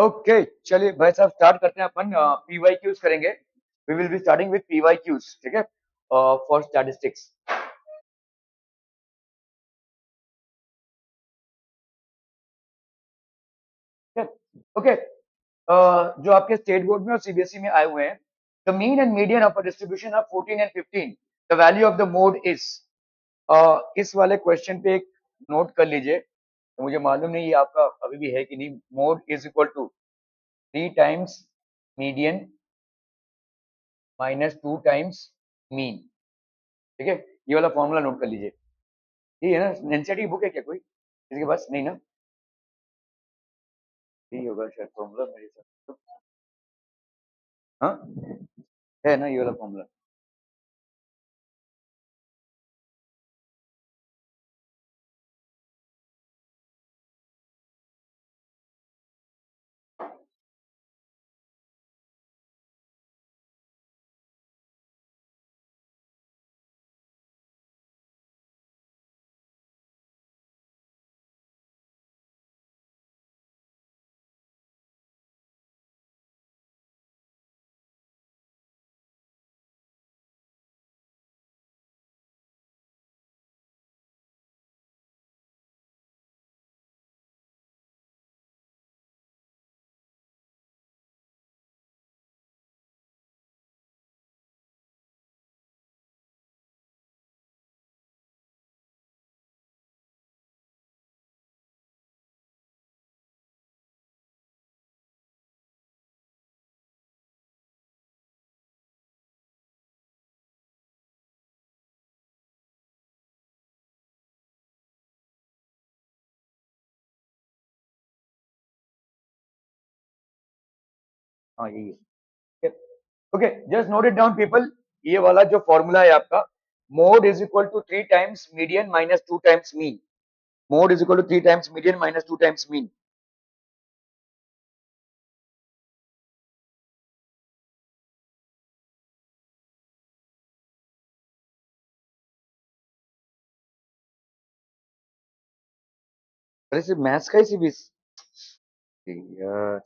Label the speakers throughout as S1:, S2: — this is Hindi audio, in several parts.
S1: ओके, चलिए भाई साहब स्टार्ट करते हैं। अपन पीवाई क्यूज करेंगे। We will be starting with PY Qs, ठीक है, फॉर स्टैटिस्टिक्स। ओके, जो आपके स्टेट बोर्ड में और सीबीएसई में आए हुए हैं, the mean and median of a distribution of 14 and 15, the value of the mode is. इस वाले क्वेश्चन पे एक नोट कर लीजिए। तो मुझे मालूम नहीं ये आपका अभी भी है कि नहीं। Mode is equal to 3 times median minus 2 times mean, ठीक है। ये वाला फॉर्मूला नोट कर लीजिए। ये है ना, एनसीईआरटी की बुक है क्या कोई इसके पास? नहीं ना, यही होगा शायद फॉर्मूला मेरे हिसाब से। हाँ, है ना ये वाला फॉर्मूला। हाँ यही है। Okay, just note it down people. ये वाला जो फॉर्मूला है आपका, mode is equal to 3 times median minus 2 times mean. Mode is equal to 3 times median minus 2 times mean. अरे सिर्फ मैथ्स का ही सीबीएस यार।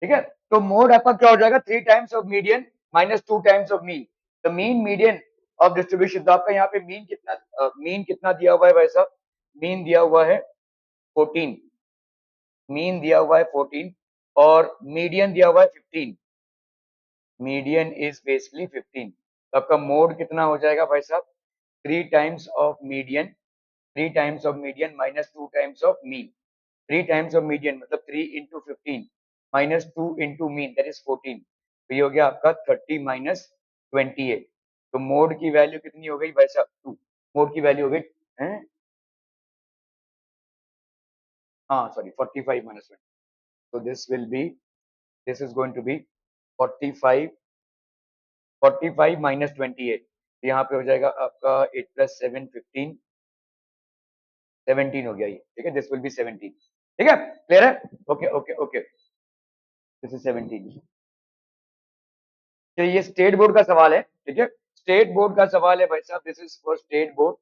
S1: ठीक है, तो मोड आपका क्या हो जाएगा? 3 times of median minus 2 times of mean. The mean median of distribution. तो आपका यहाँ पे मीन कितना दिया हुआ है भाई साहब? मीन दिया हुआ है 14। मीन दिया हुआ है 14 और मीडियन दिया हुआ है 15। Median is basically 15। तो आपका मोड कितना हो जाएगा भाई साहब? 3 times of median minus 2 times of mean. 3 times of median मतलब 3 into 15 minus 2 into mean, that is 14। तो ये हो गया आपका 30 - 28। तो मोड की वैल्यू कितनी हो गई भाई साहब? 2। मोड की वैल्यू हो गई है, हाँ सॉरी, 45 - 20। तो this is going to be 45। 45 - 28। यहाँ पे हो जाएगा आपका 8 + 7 15। 17 हो गया ये, ठीक है। दिस विल बी 17, ठीक है। क्लियर है? Okay okay okay, this is 17। तो ये स्टेट बोर्ड का सवाल है, ठीक है। स्टेट बोर्ड का सवाल है भाई साहब, this is for state board.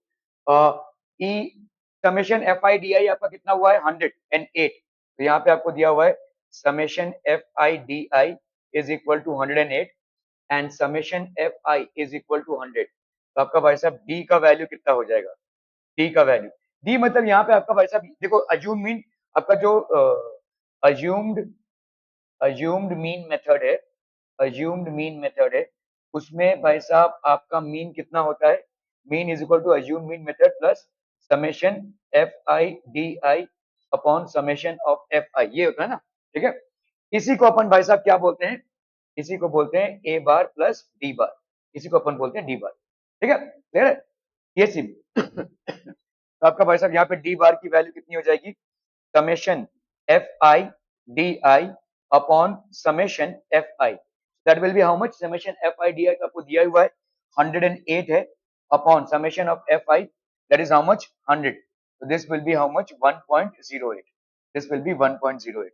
S1: E summation F I D I आपका कितना हुआ है? 108। तो यहाँ पे आपको दिया हुआ है summation F I D I is equal to 108 and summation F I is equal to 100। तो आपका भाई साहब डी का वैल्यू कितना हो जाएगा? डी का वैल्यू, डी मतलब यहाँ पे आपका भाई साहब देखो, अज्यूम मीन आपका जो अज्यूम्ड अज्यूम्ड मीन मेथड है, अज्यूम्ड मीन मेथड है, उसमें भाई साहब आपका मीन कितना होता है? Mean is equal to assume mean method plus summation F I D I upon summation of F I, ये होता है ना, ठीक है। इसी को अपन भाई साहब क्या बोलते हैं? इसी को बोलते हैं ए बार प्लस डी बार। इसी को अपन बोलते हैं डी बार। ठीक है, क्लियर है ये सी। तो आपका भाई साहब यहाँ पे डी बार की वैल्यू कितनी हो जाएगी, summation F I D I upon summation F i, that will be how much, summation F I D I आपको दिया हुआ है 108 है, upon summation of F i that is how much 100, so this will be how much 1.08, this will be 1.08।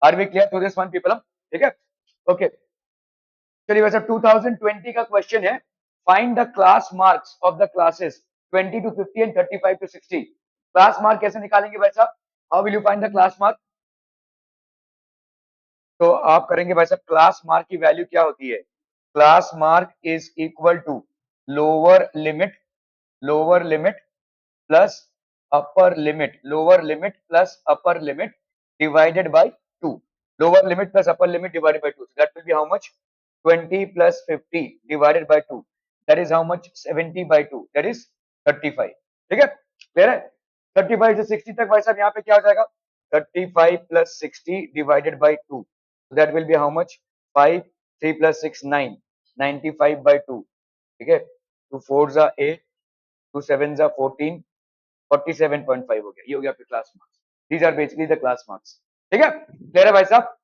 S1: are we clear to this one people? ठीक है, ओके। चलिए वैसे 2020 का क्वेश्चन है, find the class marks of the classes 20 to 50 and 35 to 60। Class mark कैसे निकालेंगे भाई साहब, how will you find the class mark? तो आप करेंगे भाई साहब, क्लास मार्क की वैल्यू क्या होती है, class mark is equal to lower limit, lower limit plus upper limit, lower limit plus upper limit divided by 2, lower limit plus upper limit divided by 2, so that will be how much, 20 plus 50 divided by 2, that is how much, 70 by 2, that is 35। ठीक है, क्लियर है, 35 से 60 तक भाई साहब यहाँ पे क्या हो जाएगा, 35 plus 60 divided by 2, so that will be how much, 5, 3 plus 6 9, 95 by 2। ठीक है, 2 4s are 8, 2 7s are 14, 47.5 हो गया, ये हो गया आपके class marks. These are basically the class marks. ठीक है, क्लियर है भाई साहब,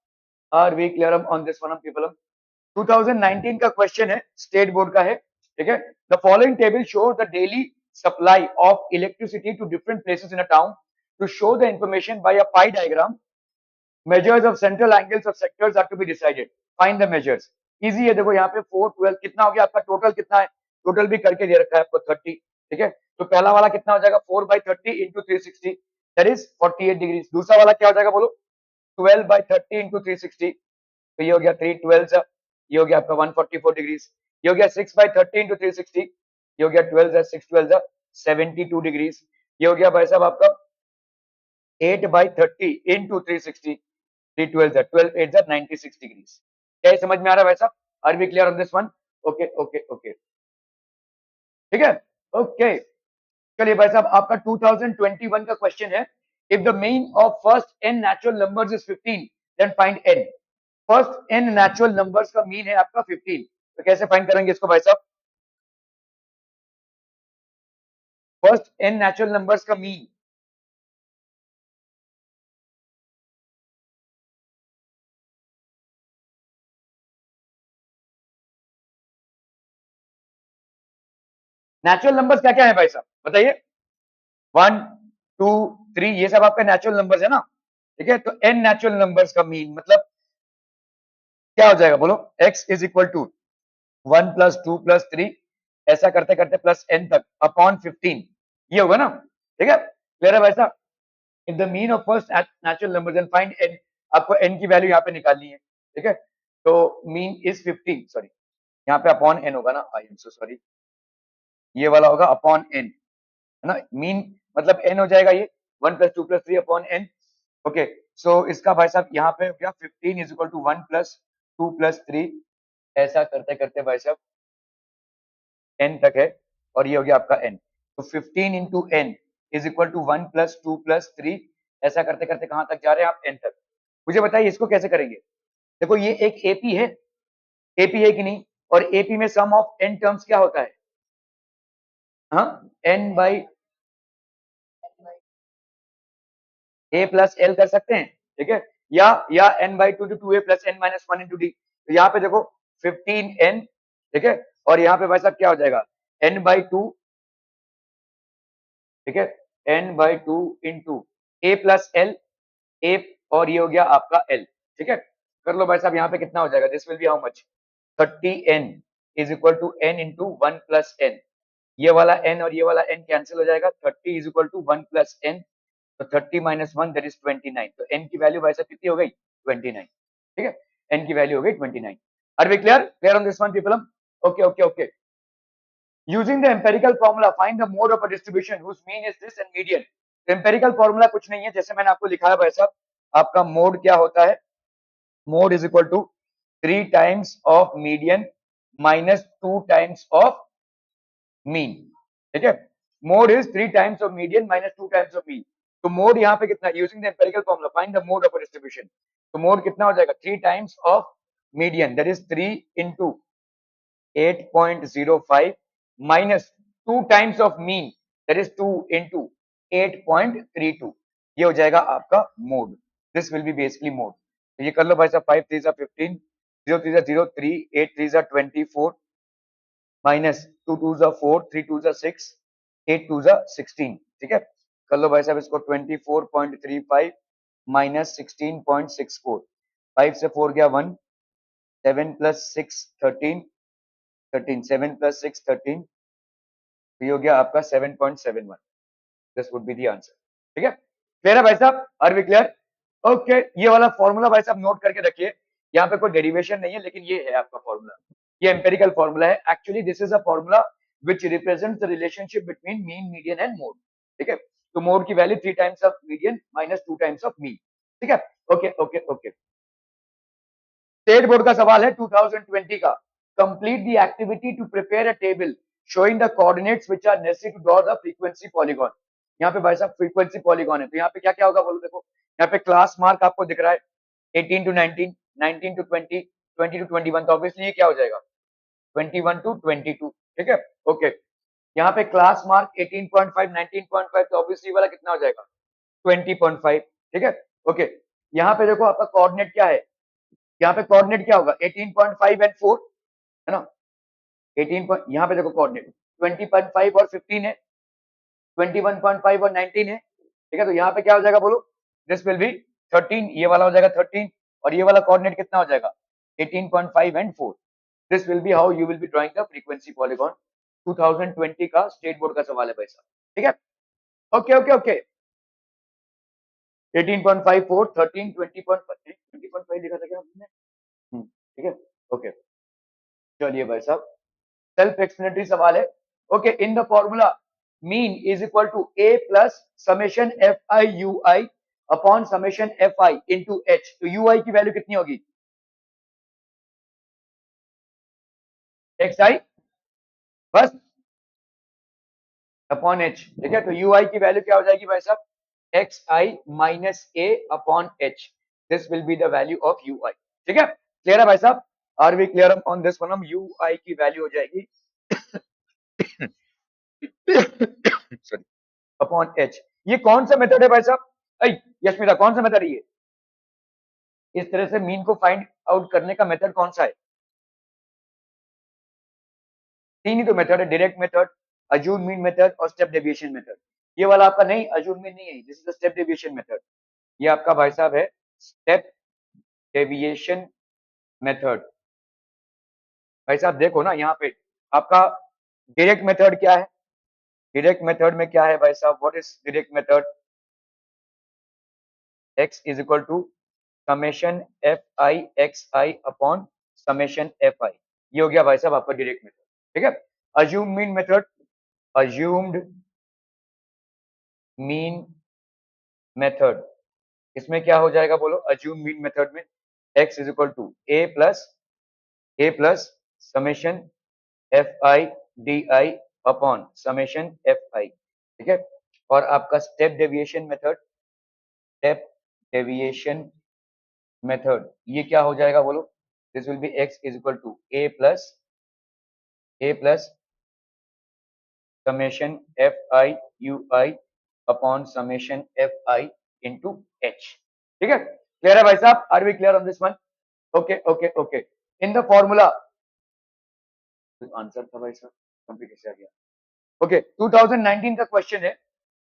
S1: are we clear on this one people? 2019 का क्वेश्चन है, स्टेट बोर्ड का है। ठीक है, the following table show the daily supply of electricity to different places in a town, to show the information by a pie diagram, measures of central angles of sectors are to be decided, find the measures. Easy है, देखो यहाँ पे 4 12 कितना हो गया आपका, टोटल कितना है, टोटल भी करके दे रखा है आपको 30। ठीक है, तो पहला वाला कितना हो जाएगा, 4/30 इंटू 360, दैट इज 48 डिग्री। दूसरा वाला क्या हो जाएगा बोलो, 12/30 इंटू 360, तो ये हो गया 3 12, ये हो गया आपका 144 डिग्री। ये हो गया 6/30 इंटू 360, ये हो गया 12 6 12 72 डिग्री। ये हो गया भाई साहब आपका 8/30 इंटू 360, 3 12 12 8 96 डिग्री। क्या ये समझ में आ रहा है भाई साहब, are we clear on this one? Okay okay okay, ठीक है, ओके। चलिए भाई साहब, आपका 2021 का क्वेश्चन है, if the mean of first n natural numbers is 15 then find n। First n natural numbers का मीन है आपका 15, तो कैसे फाइंड करेंगे इसको भाई साहब, फर्स्ट n नेचुरल नंबर्स का मीन, नेचुरल नंबर्स क्या क्या है भाई साहब बताइए, 1 2 3 ये सब आपका नेचुरल नंबर्स है ना। ठीक है, तो n नेचुरल नंबर्स का मीन मतलब क्या हो जाएगा बोलो, x is equal to 1 plus 2 plus 3 ऐसा करते करते प्लस n तक अपॉन 15, ये होगा ना। ठीक है, क्लियर है भाई साहब, in the mean of first natural numbers and find n, आपको n की वैल्यू यहाँ पे निकालनी है। ठीक है, तो मीन इज 15, सॉरी यहाँ पे अपॉन n होगा ना, आई एम सो सॉरी, ये वाला होगा अपॉन n, है ना, मीन मतलब n हो जाएगा ये 1 plus 2 plus 3 upon n। Okay, so इसका भाई साहब यहाँ पे हो गया 15 is equal to 1 plus 2 plus 3 ऐसा करते करते भाई साहब n तक है, और ये हो गया आपका n, तो 15 into n is equal to 1 plus 2 plus 3 ऐसा करते करते कहां तक जा रहे हैं आप, n तक। मुझे बताइए इसको कैसे करेंगे, देखो ये एक एपी है, एपी है कि नहीं, और एपी में सम ऑफ n टर्म्स क्या होता है, हाँ n by a plus L कर सकते हैं। ठीक है, या n by two two A plus n minus one into D, तो यहाँ पे देखो 15n, ठीक है, और यहाँ पे भाई साहब क्या हो जाएगा n बाई टू, ठीक है, n by two into A plus L, A और ये हो गया आपका l। ठीक है, कर लो भाई साहब, यहाँ पे कितना हो जाएगा, this will be how much, 30n is equal to n into 1 plus n, ये वाला n और ये वाला n कैंसिल हो जाएगा, 30 is equal to 1 plus n, तो 30 माइनस 1 दैट इज 29, तो n की वैल्यू भाई साहब कितनी हो गई 29। ठीक है, n की वैल्यू हो गई 29। Are we clear, clear on this one people? Okay okay okay, using the empirical formula find the mode of a distribution whose mean is this and median। तो empirical formula कुछ नहीं है, जैसे मैंने आपको लिखा है भाई साहब, आपका मोड क्या होता है, mode is equal to 3 times of median minus 2 times of mean. ठीक है, mode is 3 times of median minus 2 times of mean, तो मोड यहाँ पे कितना, using the empirical formula find the mode of a distribution, तो मोड कितना हो जाएगा 3 times of median that is 3 into 8.05 minus 2 times of mean, that is 2 into 8.32, ये हो जाएगा आपका mode. This will be basically mode. तो ये कर लो भाई साहब. 5 3 15, 0 3 0 3, 8 3 24 माइनस 2 2 4, 3 2 6, 8 2 16. ठीक है, कर लो भाई साहब इसको. 24.35 माइनस 16.64, 5 से 4 गया 1, 7 प्लस 6 13, 7 प्लस 6 13, तो ये हो गया आपका 7.71. This would be the answer. ठीक है, क्लियर है भाई साहब? Are we clear? ओके, ये वाला फॉर्मूला भाई साहब नोट करके रखिए. यहाँ पे कोई डेरिवेशन नहीं है, लेकिन ये है आपका फॉर्मूला. ये एम्पेरिकल फॉर्मूला है. Actually this is a formula which represents the relationship between mean, median and mode. ठीक है, तो मोड की value 3 times of median minus 2 times of mean. ठीक है, okay okay okay. State board का सवाल है 2020 का. Complete the activity to prepare a table showing the coordinates which are necessary to draw the frequency polygon. यहाँ पे भाई साहब फ्रीक्वेंसी पॉलीगॉन है, तो यहाँ पे क्या क्या होगा बोलो. देखो यहाँ पे क्लास मार्क आपको दिख रहा है 18 टू 19, 19 टू 20, 20 टू 21, तो ऑब्वियसली ये क्या हो जाएगा 21 टू 22. ठीक है, ओके. यहाँ पे क्लास मार्क 18.5, 19.5, तो ऑब्वियसली वाला कितना हो जाएगा 20.5. ठीक है, ओके. यहाँ पे देखो आपका कोऑर्डिनेट क्या है. यहाँ पे कोऑर्डिनेट क्या होगा 18.5 एंड 4, है ना. 18 पॉइंट, यहाँ पे देखो कोऑर्डिनेट 20.5 और 15 है, 21.5 और 19 है. ठीक है, तो यहाँ पे क्या हो जाएगा बोलो. दिस विल बी 13, ये वाला हो जाएगा 13, और ये वाला कोऑर्डिनेट कितना हो जाएगा 18.5 and 4. This will be how you will be drawing the frequency polygon. 2020 का स्टेट बोर्ड का सवाल है भाई साहब. ठीक है, ओके ओके ओके. 18.5 4 13 20.5, 20.5 लिखा था क्या हमने. ठीक है, ओके. चलिए भाई साहब, सेल्फ एक्सप्लेनेटरी सवाल है. Okay, in the formula mean is equal to A plus summation F i u i upon summation F i into h. तो यू आई की वैल्यू कितनी होगी एक्स आई बस अपॉन एच. ठीक है, तो यू आई की वैल्यू क्या हो जाएगी भाई साहब X I minus A upon H. This will be the value of U I. ठीक है, क्लियर है भाई साहब? Are we clear on this one? हम यू आई की वैल्यू हो जाएगी सॉरी अपॉन एच. ये कौन सा मेथड है भाई साहब? यशमिता, कौन सा मेथड है ये? इस तरह से मीन को फाइंड आउट करने का मेथड कौन सा है? तीन ही तो मेथड है, direct method, assume mean method और स्टेप डेविएशन मेथड. ये वाला आपका नहीं, अज्यूम मीन नहीं है, this is the step deviation method. ये आपका भाई साहब है स्टेप डेविएशन मेथड. भाई साहब देखो ना यहाँ पे आपका डायरेक्ट मेथड क्या है. डायरेक्ट मेथड में क्या है भाई साहब, what is direct method? x is equal to summation F I x i upon summation F I. ये हो गया भाई साहब आपका डायरेक्ट मेथड. ठीक है, assume mean method, assumed mean method, इसमें क्या हो जाएगा बोलो. अज्यूम मीन मेथड में x is equal to A plus summation F I D I upon summation F i. ठीक है, और आपका step deviation method, step deviation method, ये क्या हो जाएगा बोलो. This will be x is equal to A plus summation F i u i upon summation F i into h. ठीक है, क्लियर है भाई साहब? Are we clear on this one? Okay okay okay. In the formula answer था भाई साहब, कंप्लीट आ गया. ओके, 2019 का क्वेश्चन है.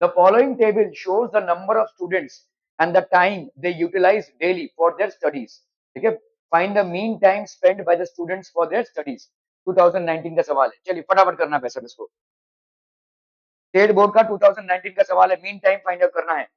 S1: The following table shows the number of students and the time they utilize daily for their studies. ठीक है, find the mean time spend by the students for their studies. 2019 का सवाल है, चलिए फटाफट करना है पैसा इसको. स्टेट बोर्ड का 2019 का सवाल है, मीन टाइम फाइंड आउट करना है.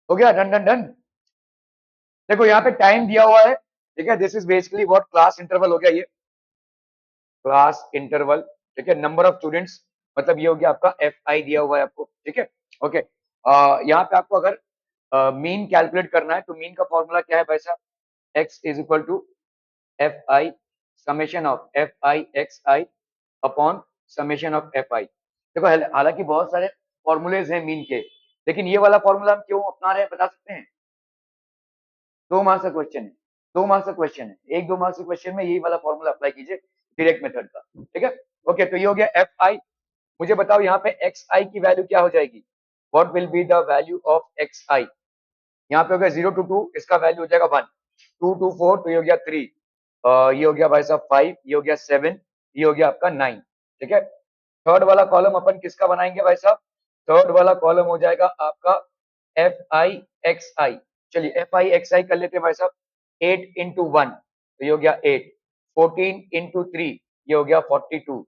S1: हो गया, डन डन डन। देखो यहाँ पे टाइम दिया हुआ है, ठीक है, this is basically what class interval हो गया ये, क्लास इंटरवल, ठीक है, नंबर ऑफ स्टूडेंट्स, मतलब ये हो गया आपका एफ आई दिया हुआ है आपको, ठीक है, ओके। यहाँ पे आपको अगर मीन कैलकुलेट करना है तो मीन का फॉर्मूला क्या है भाई साहब, x is equal to f i summation of F I x i upon summation of F i. देखो हालांकि बहुत सारे फॉर्मूलेज हैं मीन के, लेकिन ये वाला फॉर्मूला हम क्यों अपना रहे हैं बता सकते हैं? 2 मार्क्स का क्वेश्चन है, 2 मार्क्स का क्वेश्चन है, 1-2 मार्क्स के क्वेश्चन में यही वाला फॉर्मूला अप्लाई कीजिए डायरेक्ट मेथड का, ठीक है, ओके। तो ये हो गया एफ आई। मुझे बताओ यहाँ पे एक्स आई की वैल्यू क्या हो जाएगी, what will be the value of X I? यहाँ पे हो गया 0 to 2, इसका वैल्यू हो जाएगा 1, 2 to 4 तो ये हो गया 3, ये हो गया भाई साहब 5, ये हो गया 7, ये हो गया आपका 9, ठीक है। थर्ड वाला कॉलम अपन किसका बनाएंगे भाई साहब, थर्ड वाला कॉलम हो जाएगा आपका एफ आई एक्स आई। चलिए एफ आई एक्स आई कर लेते हैं भाई साहब, 8 into 1 तो ये हो गया 8, 14 into 3 ये हो गया 42,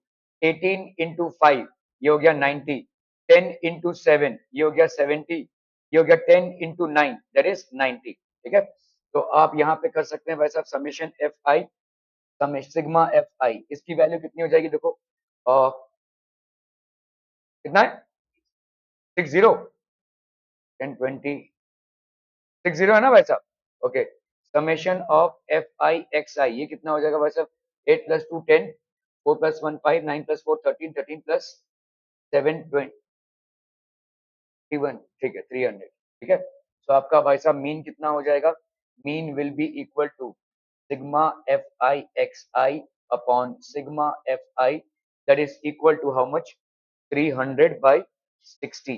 S1: 18 into 5 ये हो गया 90, 10 into 7 ये हो गया 70, ये हो गया 10 into 9 दैट इज 90, ठीक है। तो आप यहाँ पे कर सकते हैं भाई साहब summation F I, sigma f आई, इसकी वैल्यू कितनी हो जाएगी देखो, कितना है, 60, 10, 20, 60 है ना भाई साहब, okay. Summation of F I x I ये कितना हो जाएगा भाई साहब, 8 + 2 10, 4 + 1 5, 9 + 4 13, 13 + 7 21, ठीक है 300, ठीक है। तो आपका भाई साहब मीन कितना हो जाएगा, mean will be equal to sigma f I x i upon sigma f i that is equal to how much, 300/60,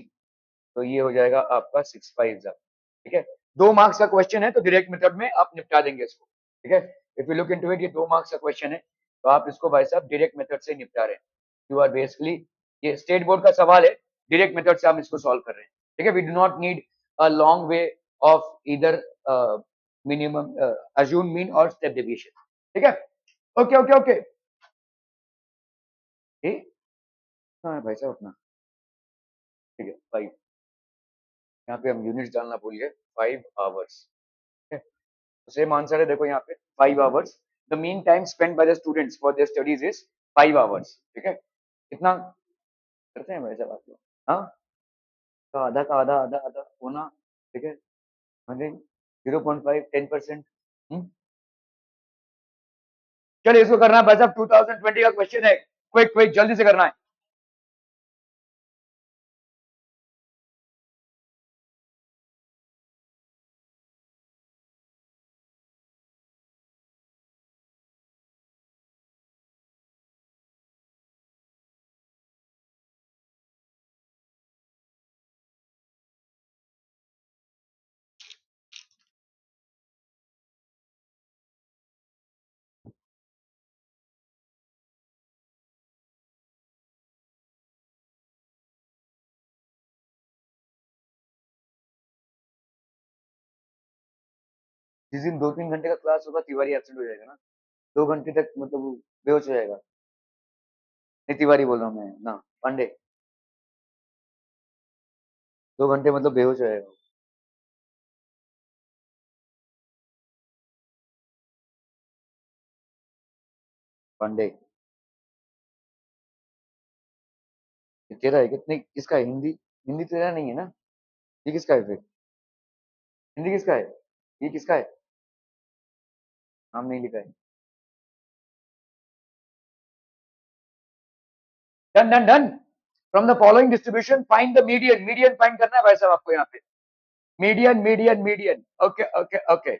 S1: तो ये हो जाएगा आपका 6/5, ठीक है। 2 मार्क्स का क्वेश्चन है तो डायरेक्ट मेथड में आप निपटा देंगे इसको, ठीक है। If you look into it, ये 2 मार्क्स का क्वेश्चन है तो आप इसको भाई साहब डायरेक्ट मेथड से निपटा रहे हैं। यू आर बेसिकली, ये स्टेट बोर्ड का सवाल है, डायरेक्ट मेथड से हम इसको सॉल्व कर रहे हैं, ठीक है। We do not need a long way of इधर मिनिमम अज्यूम मीन और स्टेप डेविएशन, ठीक है, ओके ओके ओके। कहाँ है भाई साहब अपना, ठीक है 5, यहाँ पे हम यूनिट्स डालना भूल गए, 5 आवर्स, सेम आंसर है देखो यहाँ पे 5 hours, the mean time spend by the students for their studies is 5 hours, ठीक है। कितना करते हैं भाई साहब आप लोग, हाँ, तो आधा का आधा आधा आधा होना, ठीक है, 0.5 10%, चलिए इसको करना है भाई साहब, 2020 का क्वेश्चन है, क्विक क्विक जल्दी से करना है। जिस दिन 2-3 घंटे का क्लास होगा तिवारी एब्सेंट हो जाएगा ना, 2 घंटे तक मतलब वो बेहोश हो जाएगा, नहीं तिवारी बोल रहा हूँ मैं ना, पांडे, 2 घंटे मतलब बेहोश हो जाएगा पांडे। ये तेरा है कितने, किसका है हिंदी, हिंदी तेरा नहीं है ना, ये किसका है फिर, हिंदी किसका है, ये किसका है, नाम नहीं लिखा है, done done done. From the following distribution find the median, median find करना है भाई साहब आपको यहाँ पे, median median median, okay okay okay.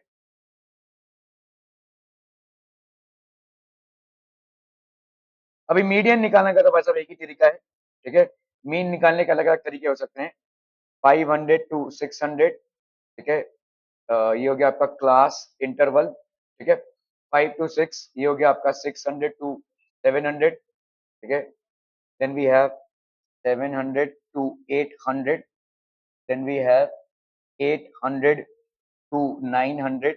S1: अभी मीडियन निकालने का तो भाई साहब एक ही तरीका है, ठीक है, मीन निकालने के अलग अलग तरीके हो सकते हैं, 500 to 600, ठीक है, ये हो गया आपका क्लास इंटरवल, ठीक है, 5 to 6 ये हो गया आपका 600 to 700, ठीक है, then we have 700 to 800, then we have 800 to 900,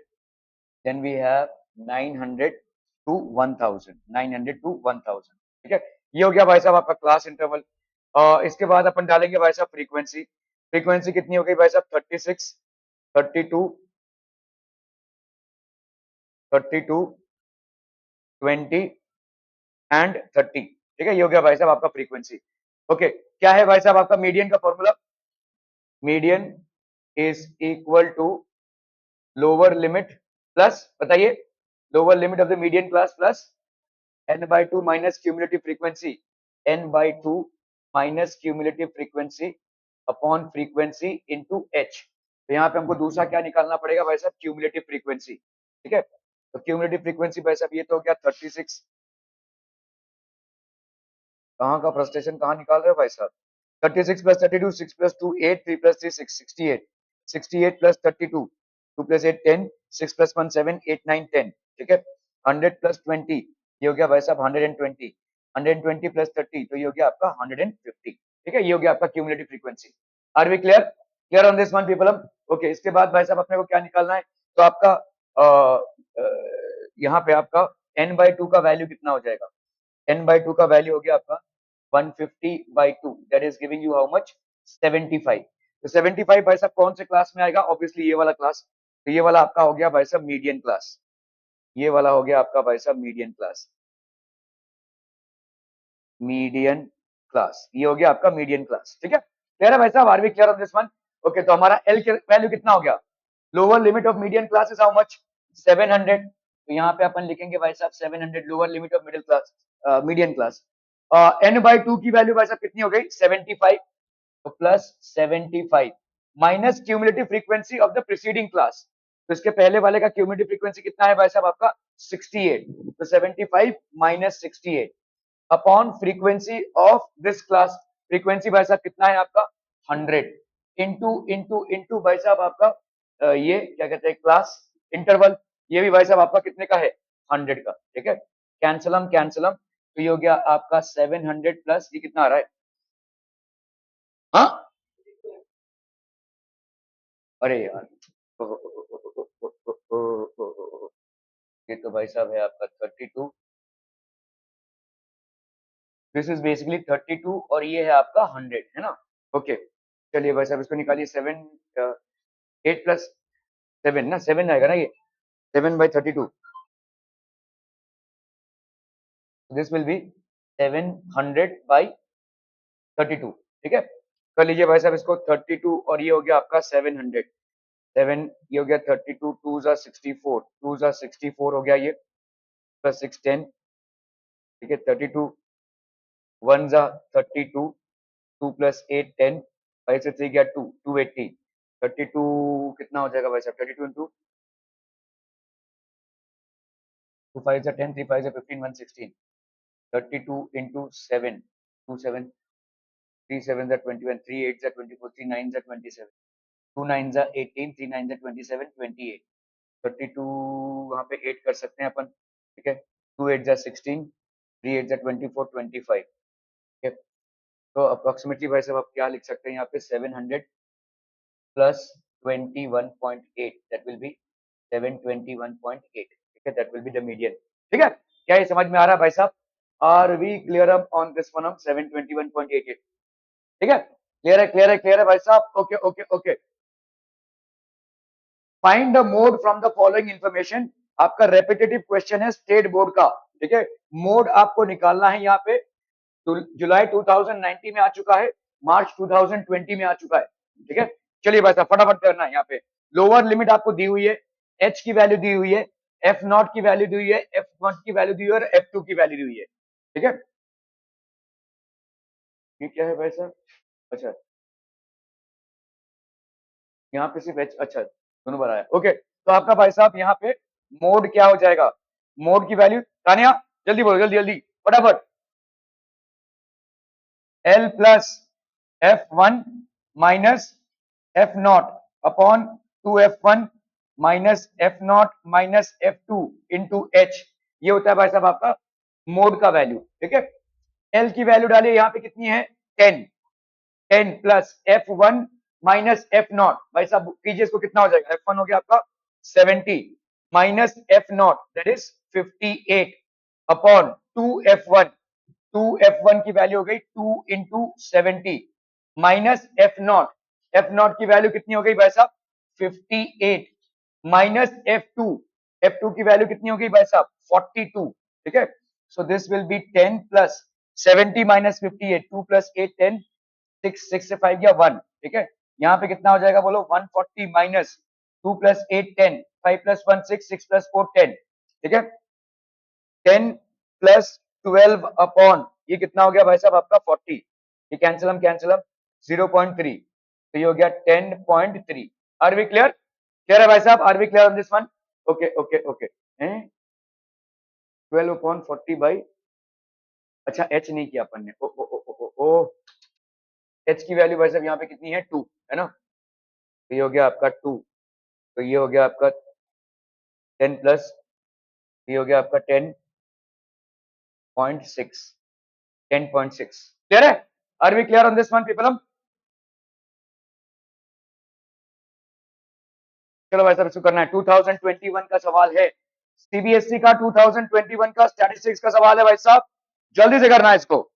S1: then we have 900 to 1000, 900 to 1000, ठीक है। ये हो गया भाई साहब आपका क्लास इंटरवल। इसके बाद अपन डालेंगे भाई साहब फ्रीक्वेंसी, फ्रीक्वेंसी कितनी हो गई भाई साहब 36, 32, 32, 20 एंड 30। ठीक है, ये हो गया भाई साहब आपका फ्रीक्वेंसी। ओके, क्या है भाई साहब आपका मीडियन का formula? Median is equal to lower limit plus, बताइए, lower limit of the median class plus n by 2 minus cumulative frequency, n by 2 minus cumulative frequency upon frequency into h। तो यहाँ पे हमको दूसरा क्या निकालना पड़ेगा भाई साहब? Cumulative frequency. ठीक है, तो क्यूमुलेटिव फ्रीक्वेंसी भाई साहब ये तो हो गया 36। कहाँ का फ्रस्ट्रेशन कहाँ निकाल रहे हो भाई साहब? 36 plus 32, 6 plus 2 8, 3 plus 3 6, 68। 68 plus 32, 2 plus 8 10, 6 plus 1 7, 8 9 10। ठीक है, 100 प्लस 20 ये हो गया भाई साहब 120। 120 प्लस 30 तो ये हो गया आपका 150। ठीक है, ये हो गया आपका cumulative frequency. Are we clear? Clear on this one people? Okay, इसके बाद भाई साहब अपने को क्या निकालना है? तो आपका यहाँ पे आपका n by 2 का वैल्यू कितना हो जाएगा? n by 2 का वैल्यू हो गया आपका 150 by 2, that is giving you how much? 75। तो 75 भाई साहब कौन से क्लास में आएगा? ऑब्वियसली ये वाला क्लास। तो ये वाला आपका हो गया भाई साहब मीडियन क्लास। ये वाला हो गया आपका भाई साहब मीडियन क्लास। मीडियन क्लास, ये हो गया आपका मीडियन क्लास। ठीक है, क्लियर है भाई साहब? Are we clear on this one? Okay, तो हमारा एल के वैल्यू कितना हो गया? Lower limit of median class is how much? 700। तो यहाँ पे अपन लिखेंगे भाई साहब 700 lower limit of middle class, median class. N by 2 की वैल्यू भाई साहब कितनी हो गई? 75। तो plus 75 minus cumulative frequency of the preceding class. तो इसके पहले वाले का क्यूमुलेटिव फ्रीक्वेंसी कितना है भाई साहब आपका? 68। तो 75 minus 68 upon frequency of this class. Frequency भाई साहब कितना है आपका? 100 इंटू इंटू इंटू भाई साहब आपका ये क्या कहते हैं क्लास इंटरवल। ये भी भाई साहब आपका कितने का है? 100 का। ठीक है, कैंसलम कैंसलम, तो ये हो गया आपका 700 प्लस ये कितना आ रहा है? हाँ, अरे यार, ये तो भाई साहब है आपका 32। दिस इज बेसिकली 32 और ये है आपका 100, है ना? ओके, चलिए भाई साहब इसको निकालिए। 7 8 प्लस 7 ना, 7 आएगा ना ये? 7 by 32, this will B 700 by 32। ठीक है, कर लीजिए भाई साहब इसको 32 और ये हो गया आपका 700। 7 ये हो गया 32, 2 जा 64, 2 जा 64 हो गया ये, प्लस 6 10। ठीक है, 32 1 जा 32, 2 प्लस 8 10, 5 से 3 गया 2, 280। 32 कितना हो जाएगा भाई साहब? 32 इंटू 2 5 जा 10, 3 5 जा 15, 116। 32 इंटू 7, 2 7, 3 7 जा 21, 3 8 जा 24, 3 9 जा 27, 2 9 जा 18, 3 9 जा 27, 28। 32 वहां पे 8 कर सकते हैं अपन। ठीक है, 2 8 जा 16, 3 8 जा 24, 25। ठीक है, तो अप्रोक्सीमेटली भाई साहब आप क्या लिख सकते हैं यहाँ पे? 700 प्लस 21.8, दैट विल बी 721.8। ठीक है, that will be the median. ठीक है, क्या ये समझ में आ रहा है भाई साहब? Are we clear up on this one? 721.88। ठीक है, क्लियर है, क्लियर है, क्लियर है भाई साहब? Okay okay okay. Find the mode from the following information. आपका रेपिटेटिव क्वेश्चन है स्टेट बोर्ड का। ठीक है, मोड आपको निकालना है यहाँ पे। जुलाई 2019 में आ चुका है, मार्च 2020 में आ चुका है। ठीक है, चलिए भाई साहब फटाफट करना है। यहाँ पे लोअर लिमिट आपको दी हुई है, एच की वैल्यू दी हुई है, एफ नॉट की वैल्यू दी हुई है, एफ वन की वैल्यू दी हुई है और एफ टू की वैल्यू दी हुई है। ठीक है, ये क्या है भाई साहब? अच्छा, यहाँ पे सिर्फ एच, अच्छा दोनों बार आया। ओके, तो आपका भाई साहब यहाँ पे मोड क्या हो जाएगा? मोड की वैल्यू तानिया जल्दी बोलो, जल्दी जल्दी फटाफट। L plus F one minus F not upon 2f1 minus F not minus F two into H. ये होता है भाई साहब आपका मोड का वैल्यू। ठीक है, एल की वैल्यू डालिए यहाँ पे कितनी है? 10। 10 plus F one minus F not, भाई साहब कीजिए इसको, कितना हो जाएगा? एफ वन हो गया आपका 70 minus F not that is 58 upon 2f1। 2f1 की वैल्यू हो गई 2 into 70 minus F not. F not की वैल्यू कितनी हो गई भाई साहब? 58 माइनस F2 की वैल्यू कितनी होगी भाई साहब 42, ठीक है। सो this will B 10 plus 70 minus 58, 2 plus 8 10, 6 से 5 गया 1, ठीक है। यहाँ पे कितना हो जाएगा बोलो 140 माइनस 2 प्लस 8 10, 5 प्लस 1 6, 6 प्लस 4 10, ठीक है। 10 प्लस 12 अपॉन ये कितना हो गया भाई साहब आपका 40, ये कैंसिल हम 0.3, तो ये हो गया 10.3। Are we clear? क्लियर है भाई साहब? Are we clear on this one? Okay okay okay. 12 upon 40 by, अच्छा एच नहीं किया अपन ने, ओ ओ ओ ओ ओ, ओ। एच की वैल्यू भाई साहब यहाँ पे कितनी है 2, है ना, तो ये हो गया आपका 2, तो ये हो गया आपका 10 प्लस, ये हो गया आपका 10.6, 10.6। क्लियर है? Are we clear on this one people? चलो भाई साहब इसको करना है। 2021 का सवाल है, सीबीएसई का 2021 का स्टैटिस्टिक्स का सवाल है भाई साहब, जल्दी से करना है इसको।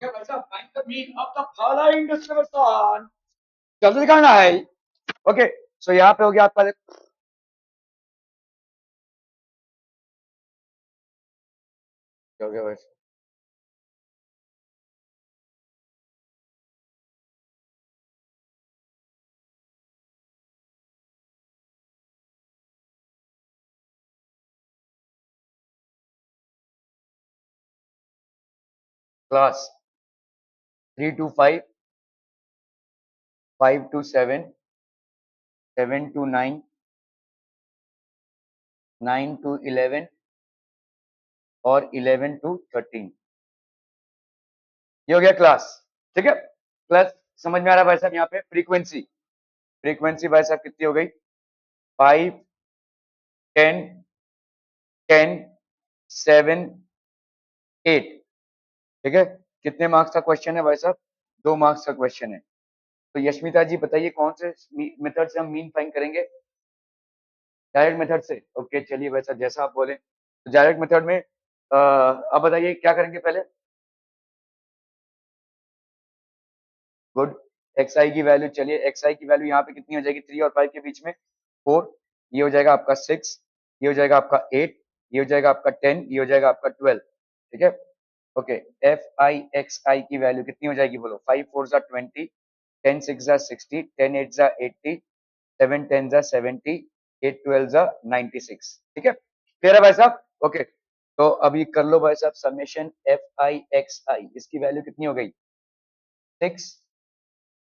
S1: भाई साहब find the mean of the following description, जल्दी करना है। ओके, सो यहाँ पे हो गया आपका क्या हो गया भाई, class 3 to 5, 5 to 7, 7 to 9, 9 to 11 और 11 to 13, ये हो गया क्लास, ठीक है। प्लस समझ में आ रहा है भाई साहब यहाँ पे फ्रीक्वेंसी, फ्रीक्वेंसी भाई साहब कितनी हो गई 5 10 10 7 8, ठीक है। कितने मार्क्स का क्वेश्चन है भाई साहब 2 मार्क्स का क्वेश्चन है। तो यशमिता जी बताइए कौन से मेथड से हम मीन फाइंड करेंगे? डायरेक्ट मेथड से। ओके चलिए वैसा जैसा आप बोले, तो डायरेक्ट मेथड में अब बताइए क्या करेंगे पहले। गुड। एक्स आई की वैल्यू, चलिए एक्स आई की वैल्यू यहाँ पे कितनी हो जाएगी 3 और 5 के बीच में 4, ये हो जाएगा आपका 6, ये हो जाएगा आपका 8, ये हो जाएगा आपका 10, ये हो जाएगा आपका 12। ठीक है। ओके। एफ आई एक्स आई की वैल्यू कितनी हो जाएगी बोलो? 5 4 जा 20, 10 6 जा 60, 10 8 जा 80, 7 10 जा 70, 8 12 जा 96। ठीक है, क्लियर है भाई साहब? ओके। तो अभी कर लो भाई साहब समेशन एफ आई एक्स आई, इसकी वैल्यू कितनी हो गई? 6,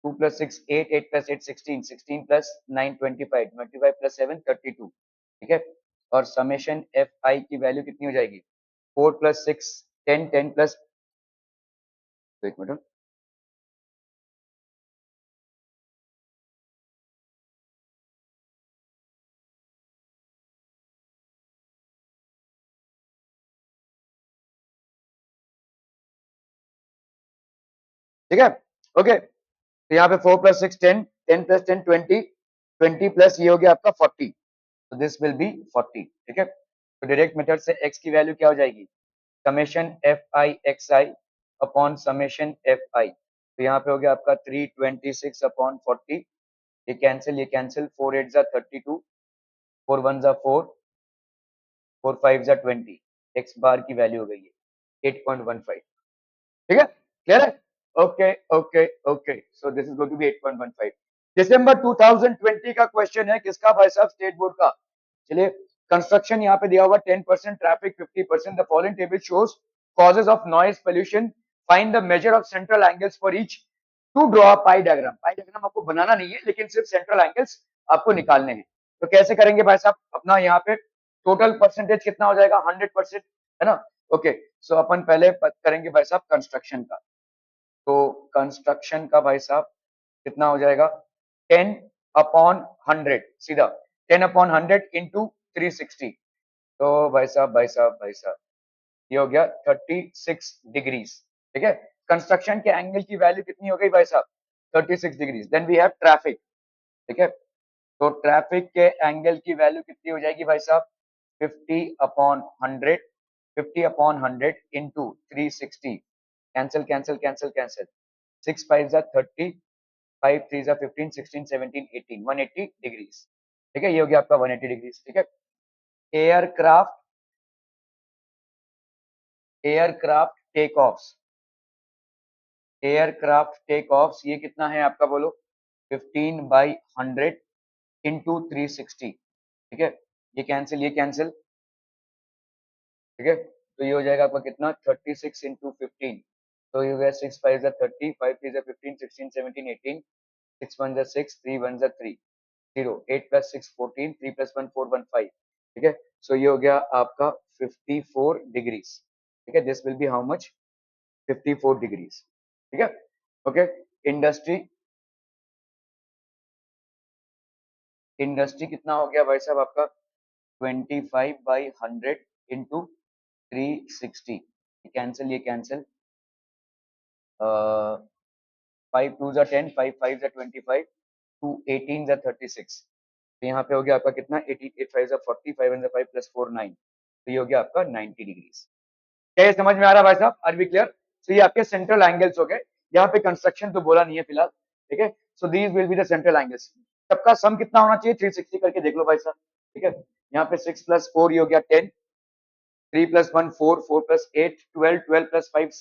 S1: 2 plus 6 8, 8 plus 8 16, 16 plus 9 25, 25 plus 7 32। ठीक है। और समेशन एफ आई की वैल्यू कितनी हो जाएगी? 4 plus 6 10, 10 plus, एक मिनट, ठीक है। ओके, तो यहाँ पे 4 plus 6 10, 10 plus 10 20, 20 प्लस ये हो गया आपका 40, तो दिस विल बी 40। ठीक है, तो डायरेक्ट मेथड से x की वैल्यू क्या हो जाएगी? Summation F I x i upon summation F I, तो यहाँ पे हो गया आपका 326 अपॉन 40, ये कैंसिल, ये कैंसिल, 4 8 जा 32, 4 1 जा 4, 4 5 जा 20, एक्स बार की वैल्यू हो गई है 8.15। ठीक है, क्लियर है? Okay okay okay, so this is going to be 8.15। दिसंबर 2020 का क्वेश्चन है, किसका भाई साहब? स्टेट बोर्ड का। चलिए, कंस्ट्रक्शन यहाँ पे दिया हुआ 10% traffic 50%, the following table shows causes of noise pollution, find the measure of central angles for each, to draw pie diagram. Pie diagram आपको बनाना नहीं है, लेकिन सिर्फ सेंट्रल एंगल्स आपको निकालने हैं। तो कैसे करेंगे भाई साहब? अपना यहाँ पे टोटल परसेंटेज कितना हो जाएगा? 100%, है ना? ओके, सो अपन पहले करेंगे भाई साहब कंस्ट्रक्शन का। तो कंस्ट्रक्शन का भाई साहब कितना हो जाएगा? 10/100, सीधा 10/100 इंटू 360। तो भाई साहब ये हो गया 36 डिग्रीज। ठीक है, कंस्ट्रक्शन के एंगल की वैल्यू कितनी हो गई भाई साहब? 36 degrees. Then we have traffic. ठीक है, तो ट्रैफिक के एंगल की वैल्यू कितनी हो जाएगी भाई साहब? 50/100, 50/100 into 360, cancel cancel cancel cancel, 6 5 जा 30, 5 3 जा 15, 16 17 18, 180 डिग्रीज। ठीक है, ये हो गया आपका 180 डिग्रीज। ठीक है, aircraft aircraft take off, aircraft take off ये कितना है आपका बोलो? 15/100 इंटू 360। ठीक है, ये कैंसिल, ये कैंसिल। ठीक है, तो ये हो जाएगा आपका कितना? 36 इंटू 15, तो ये हो गया 6 5 जा 30, 5 3 जा 15, 16 17 18, 6 1 जा 6, 3 1 जा 3, 0, 8 प्लस 6 14, 3 प्लस 1 4 1 5। ठीक है, सो ये हो गया आपका 54 डिग्रीज। ठीक है, this will be how much? 54 degrees. ठीक है, ओके। इंडस्ट्री, इंडस्ट्री कितना हो गया भाई साहब आपका? 25/100 इंटू 360, कैंसिल, ये कैंसिल, 5 2 जा 10, 5 5 जा 25, 2 18 जा 36। तो यहाँ पे हो गया आपका कितना? 18 8 5 जा 40, 5 1 जा 5 प्लस 4 9, तो ये हो गया आपका 90 डिग्रीज। क्या ये समझ में आ रहा है भाई साहब? Are we clear? तो ये आपके सेंट्रल एंगल्स हो गए। यहाँ पे कंस्ट्रक्शन तो बोला नहीं है फिलहाल। ठीक है, so these will be the central angles. सबका सम कितना होना चाहिए? 360 करके देख लो भाई साहब। ठीक है, यहाँ पे 6 प्लस 4 ये हो गया 10, 3 प्लस 1 4, 4 प्लस 8 12, 12 प्लस 5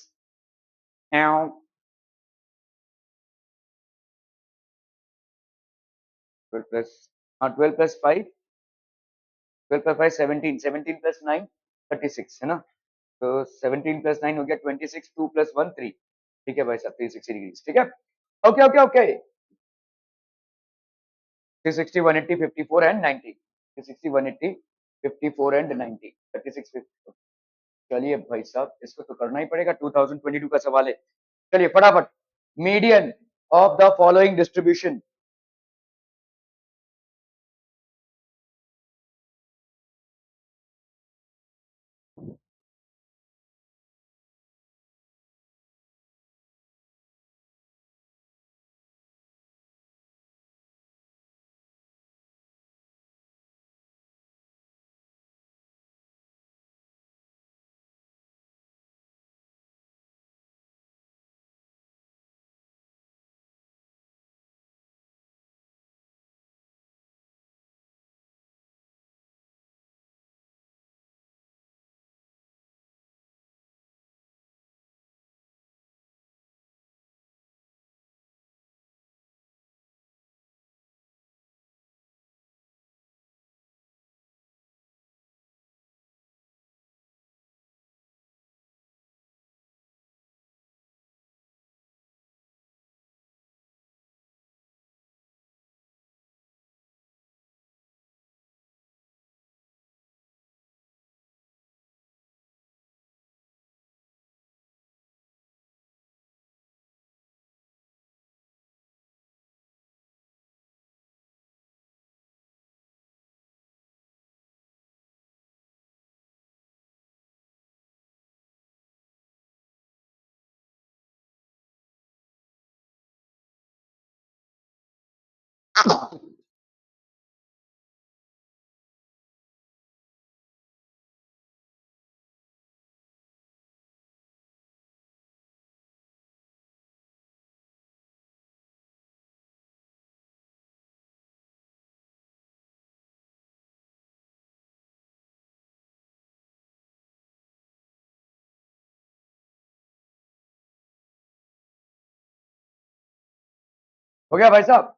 S1: 12 प्लस, हाँ 12 प्लस 5, 12 प्लस 5 17, 17 प्लस 9 36, है ना? तो 17 प्लस 9 हो गया 26, 2 प्लस 1 3। ठीक है भाई साहब, 360 डिग्री। ठीक है, okay okay okay. 360 180 54 and 90, 360 180 54 and 90 36। चलिए भाई साहब, इसको तो करना ही पड़ेगा, 2022 का सवाल है। चलिए फटाफट, median of the following distribution. हो गया भाई साहब,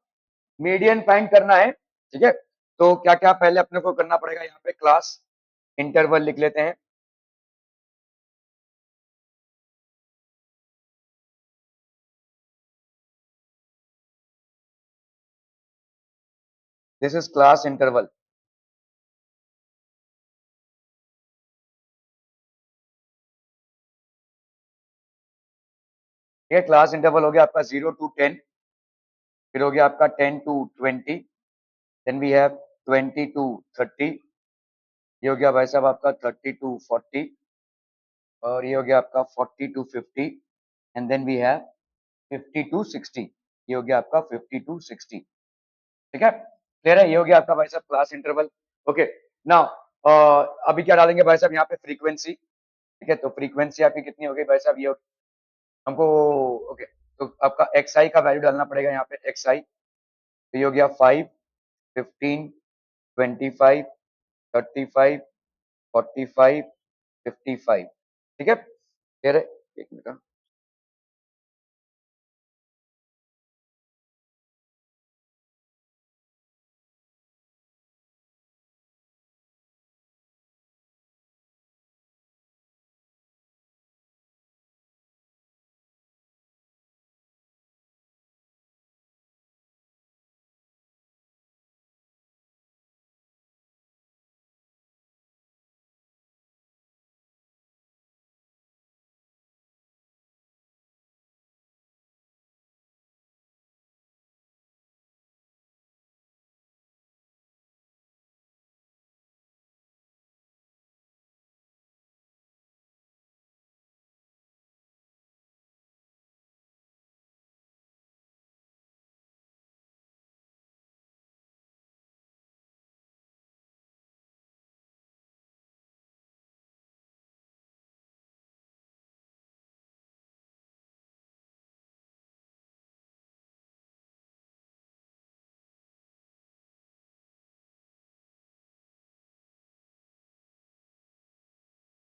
S1: मीडियन फाइंड करना है, ठीक है। तो क्या क्या पहले अपने को करना पड़ेगा, यहाँ पे क्लास इंटरवल लिख लेते हैं। This is class interval. ठीक है, क्लास इंटरवल हो गया आपका 0 to 10, फिर हो गया आपका 10 to 20, then we have 20 to 30, ये हो गया भाई साहब आपका 30 to 40, और ये हो गया आपका 40 to 50, and then we have 50 to 60, ये हो गया आपका 50 to 60। ठीक है, क्लियर है, ये हो गया आपका भाई साहब क्लास इंटरवल। ओके, नाउ अभी क्या डालेंगे भाई साहब, यहाँ पे फ्रीक्वेंसी। ठीक है, तो फ्रीक्वेंसी आपकी कितनी हो गई भाई साहब, ये हमको, ओके, तो आपका एक्स आई का वैल्यू डालना पड़ेगा यहाँ पे, एक्स आई, तो ये हो गया 5, 15, 25, 35, 45, 55। ठीक है, क्लियर है, एक मिनट।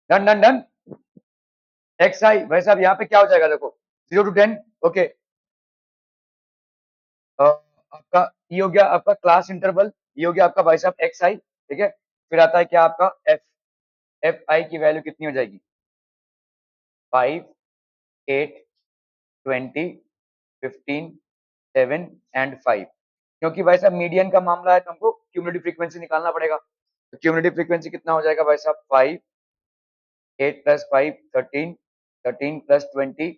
S1: Done done done, X I भाई साहब यहाँ पे क्या हो जाएगा, देखो 0 to 10। ओके, आपका ये हो गया आपका क्लास इंटरवल, ये हो गया आपका भाई साहब एक्स आई। ठीक है, फिर आता है क्या आपका एफ, एफ आई की वैल्यू कितनी हो जाएगी, 5, 8, 20, 15, 7 and 5। क्योंकि भाई साहब मीडियन का मामला है तो हमको क्यूमुलेटिव फ्रीक्वेंसी निकालना पड़ेगा, तो क्यूमुलेटिव फ्रीक्वेंसी कितना हो जाएगा भाई साहब, 5, 8 + 5 13, 13 + 20